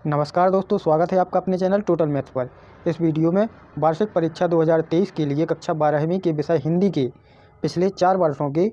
नमस्कार दोस्तों, स्वागत है आपका अपने चैनल टोटल मैथ्स पर। इस वीडियो में वार्षिक परीक्षा 2023 के लिए कक्षा 12वीं के विषय हिंदी के पिछले 4 वर्षों के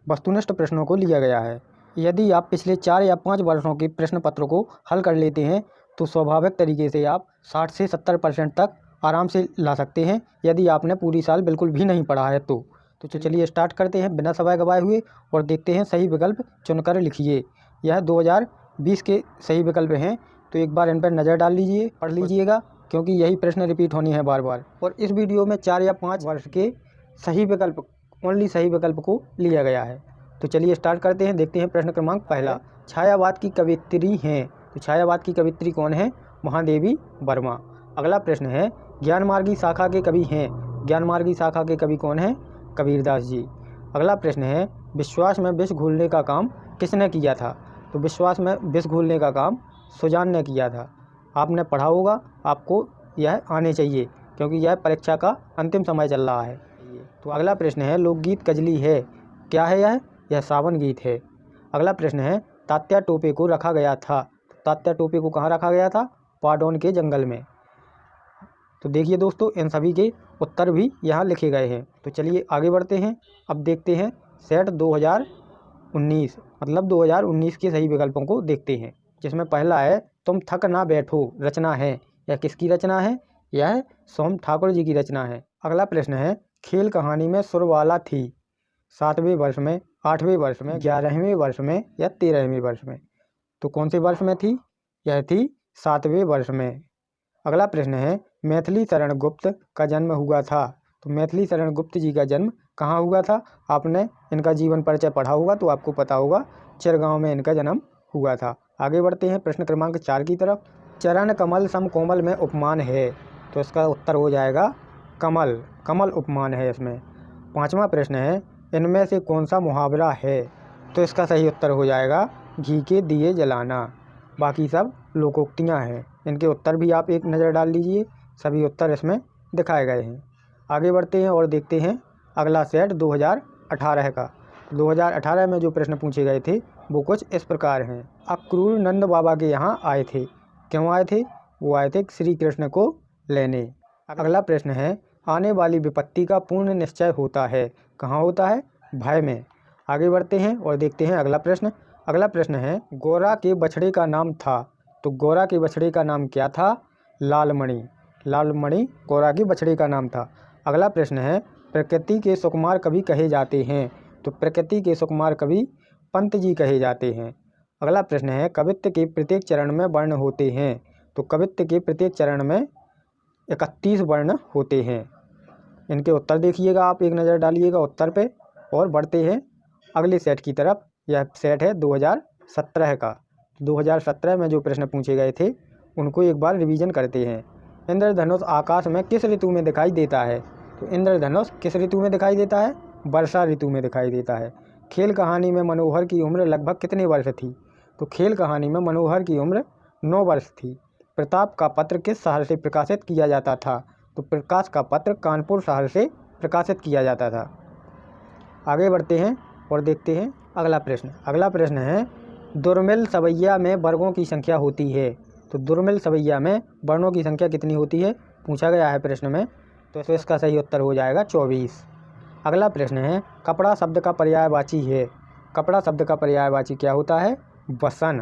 वस्तुनिष्ठ प्रश्नों को लिया गया है। यदि आप पिछले 4 या 5 वर्षों के प्रश्न पत्रों को हल कर लेते हैं तो स्वाभाविक तरीके से आप 60 से 70% तक आराम से ला सकते हैं, यदि आपने पूरी साल बिल्कुल भी नहीं पढ़ा है तो चलिए स्टार्ट करते हैं बिना समय गवाए हुए और देखते हैं। सही विकल्प चुनकर लिखिए। यह 2020 के सही विकल्प हैं, तो एक बार इन पर नज़र डाल लीजिए, पढ़ लीजिएगा, क्योंकि यही प्रश्न रिपीट होनी है बार बार। और इस वीडियो में 4 या 5 वर्ष के सही विकल्प, ओनली सही विकल्प को लिया गया है। तो चलिए स्टार्ट करते हैं। देखते हैं प्रश्न क्रमांक पहला। छायावाद की कवियत्री हैं, तो छायावाद की कवियत्री कौन है? महादेवी वर्मा। अगला प्रश्न है, ज्ञानमार्गी शाखा के कवि हैं, ज्ञानमार्गी शाखा के कवि कौन है? कबीरदास जी। अगला प्रश्न है, विश्वास में विष घोलने का काम किसने किया था? तो विश्वास में विष घोलने का काम सुजान ने किया था। आपने पढ़ा होगा, आपको यह आने चाहिए, क्योंकि यह परीक्षा का अंतिम समय चल रहा है। तो अगला प्रश्न है, लोकगीत कजली है, क्या है यह? यह सावन गीत है। अगला प्रश्न है, तात्या टोपे को रखा गया था, तात्या टोपे को कहाँ रखा गया था? पाडौन के जंगल में। तो देखिए दोस्तों, इन सभी के उत्तर भी यहाँ लिखे गए हैं। तो चलिए आगे बढ़ते हैं। अब देखते हैं सेट 2019, मतलब 2019 के सही विकल्पों को देखते हैं, जिसमें पहला है, तुम थक ना बैठो, रचना है। यह किसकी रचना है? यह सोम ठाकुर जी की रचना है। अगला प्रश्न है, खेल कहानी में सुरबाला थी 7वें वर्ष में, 8वें वर्ष में, 11वें वर्ष में या 13वें वर्ष में? तो कौन से वर्ष में थी? यह थी 7वें वर्ष में। अगला प्रश्न है, मैथिली शरण गुप्त का जन्म हुआ था, तो मैथिली शरण गुप्त जी का जन्म कहाँ हुआ था? आपने इनका जीवन परिचय पढ़ा होगा तो आपको पता होगा, चिरगांव में इनका जन्म हुआ था। आगे बढ़ते हैं प्रश्न क्रमांक 4 की तरफ। चरण कमल सम कोमल में उपमान है, तो इसका उत्तर हो जाएगा कमल, कमल उपमान है इसमें। 5वां प्रश्न है, इनमें से कौन सा मुहावरा है? तो इसका सही उत्तर हो जाएगा घी के दिए जलाना। बाकी सब लोकोक्तियाँ हैं। इनके उत्तर भी आप एक नज़र डाल लीजिए, सभी उत्तर इसमें दिखाए गए हैं। आगे बढ़ते हैं और देखते हैं अगला सेट 2018 का। 2018 में जो प्रश्न पूछे गए थे वो कुछ इस प्रकार हैं। अक्रूर नंद बाबा के यहाँ आए थे, क्यों आए थे? वो आए थे श्री कृष्ण को लेने। अगला प्रश्न है, आने वाली विपत्ति का पूर्ण निश्चय होता है, कहाँ होता है? भय में। आगे बढ़ते हैं और देखते हैं अगला प्रश्न। अगला प्रश्न है, गौरा के बछड़े का नाम था, तो गौरा के बछड़े का नाम क्या था? लालमणि, लालमणि गौरा के बछड़े का नाम था। अगला प्रश्न है, प्रकृति के सुकुमार कवि कहे जाते हैं, तो प्रकृति के सुकुमार कवि पंत जी कहे जाते हैं। अगला प्रश्न है, कवित्व के प्रत्येक चरण में वर्ण होते हैं, तो कवित्व के प्रत्येक चरण में 31 वर्ण होते हैं। इनके उत्तर देखिएगा, आप एक नज़र डालिएगा उत्तर पे और बढ़ते हैं अगले सेट की तरफ। यह सेट है 2017 का। 2017 में जो प्रश्न पूछे गए थे उनको एक बार रिवीजन करते हैं। इंद्रधनुष आकाश में किस ऋतु में दिखाई देता है? तो इंद्रधनुष किस ऋतु में दिखाई देता है? वर्षा ऋतु में दिखाई देता है। खेल कहानी में मनोहर की उम्र लगभग कितने वर्ष थी? तो खेल कहानी में मनोहर की उम्र 9 वर्ष थी। प्रताप का पत्र किस शहर से प्रकाशित किया जाता था? तो प्रकाश का पत्र कानपुर शहर से प्रकाशित किया जाता था। आगे बढ़ते हैं और देखते हैं अगला प्रश्न। अगला प्रश्न है, दुर्मिल सवैया में वर्गों की संख्या होती है, तो दुर्मिल सवैया में वर्णों की संख्या कितनी होती है पूछा गया है प्रश्न में, तो इसका सही उत्तर हो जाएगा 24। अगला प्रश्न है, कपड़ा शब्द का पर्यायवाची है, कपड़ा शब्द का पर्यायवाची क्या होता है? वसन,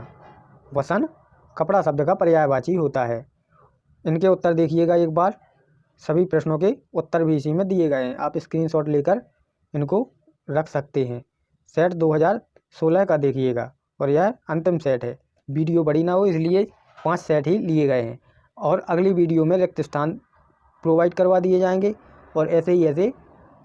वसन कपड़ा शब्द का पर्यायवाची होता है। इनके उत्तर देखिएगा एक बार, सभी प्रश्नों के उत्तर भी इसी में दिए गए हैं, आप स्क्रीनशॉट लेकर इनको रख सकते हैं। सेट 2016 का देखिएगा और यह अंतिम सेट है। वीडियो बड़ी ना हो इसलिए 5 सेट ही लिए गए हैं और अगली वीडियो में रिक्त स्थान प्रोवाइड करवा दिए जाएंगे। और ऐसे ही ऐसे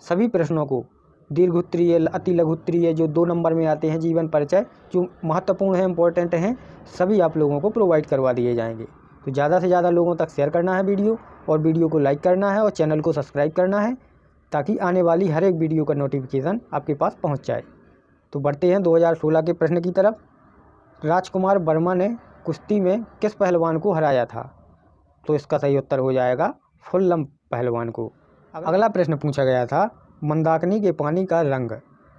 सभी प्रश्नों को, दीर्घोत्तरीय, अति लघुत्तरीय, जो 2 नंबर में आते हैं, जीवन परिचय, जो महत्वपूर्ण है, इंपॉर्टेंट हैं, सभी आप लोगों को प्रोवाइड करवा दिए जाएंगे। तो ज़्यादा से ज़्यादा लोगों तक शेयर करना है वीडियो, और वीडियो को लाइक करना है और चैनल को सब्सक्राइब करना है, ताकि आने वाली हर एक वीडियो का नोटिफिकेशन आपके पास पहुंच जाए। तो बढ़ते हैं 2016 के प्रश्न की तरफ। राजकुमार वर्मा ने कुश्ती में किस पहलवान को हराया था? तो इसका सही उत्तर हो जाएगा फुल्लम पहलवान को। अगला प्रश्न पूछा गया था, मंदाकिनी के पानी का रंग,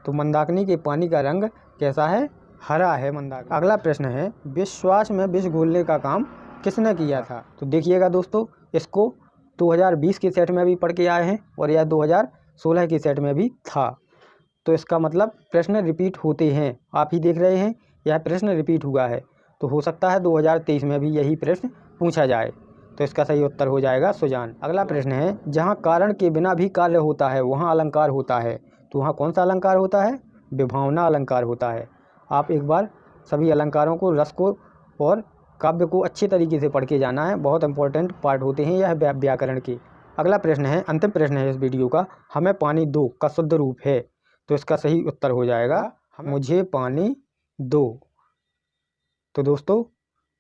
तो मंदाकिनी के पानी का रंग कैसा है? हरा है मंदाकिनी। अगला प्रश्न है, विश्वास में विष घोलने का काम किसने किया था? तो देखिएगा दोस्तों, इसको 2020 के सेट में भी पढ़ के आए हैं और यह 2016 के सेट में भी था। तो इसका मतलब प्रश्न रिपीट होते हैं। आप ही देख रहे हैं यह प्रश्न रिपीट हुआ है, तो हो सकता है 2023 में भी यही प्रश्न पूछा जाए। तो इसका सही उत्तर हो जाएगा सुजान। अगला प्रश्न है, जहाँ कारण के बिना भी कार्य होता है वहाँ अलंकार होता है, तो वहाँ कौन सा अलंकार होता है? विभावना अलंकार होता है। आप एक बार सभी अलंकारों को, रस को और काव्य को अच्छे तरीके से पढ़ के जाना है। बहुत इंपॉर्टेंट पार्ट होते हैं यह व्याकरण के। अगला प्रश्न है, अंतिम प्रश्न है इस वीडियो का, हमें पानी दो का शुद्ध रूप है, तो इसका सही उत्तर हो जाएगा मुझे पानी दो। तो दोस्तों,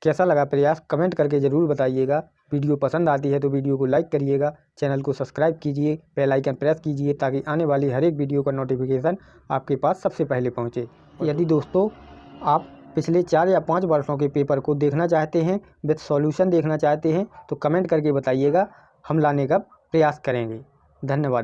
कैसा लगा प्रयास कमेंट करके ज़रूर बताइएगा। वीडियो पसंद आती है तो वीडियो को लाइक करिएगा, चैनल को सब्सक्राइब कीजिए, बेल आइकन प्रेस कीजिए ताकि आने वाली हर एक वीडियो का नोटिफिकेशन आपके पास सबसे पहले पहुंचे। यदि दोस्तों आप पिछले 4 या 5 वर्षों के पेपर को देखना चाहते हैं, विद सॉल्यूशन देखना चाहते हैं, तो कमेंट करके बताइएगा, हम लाने का प्रयास करेंगे। धन्यवाद।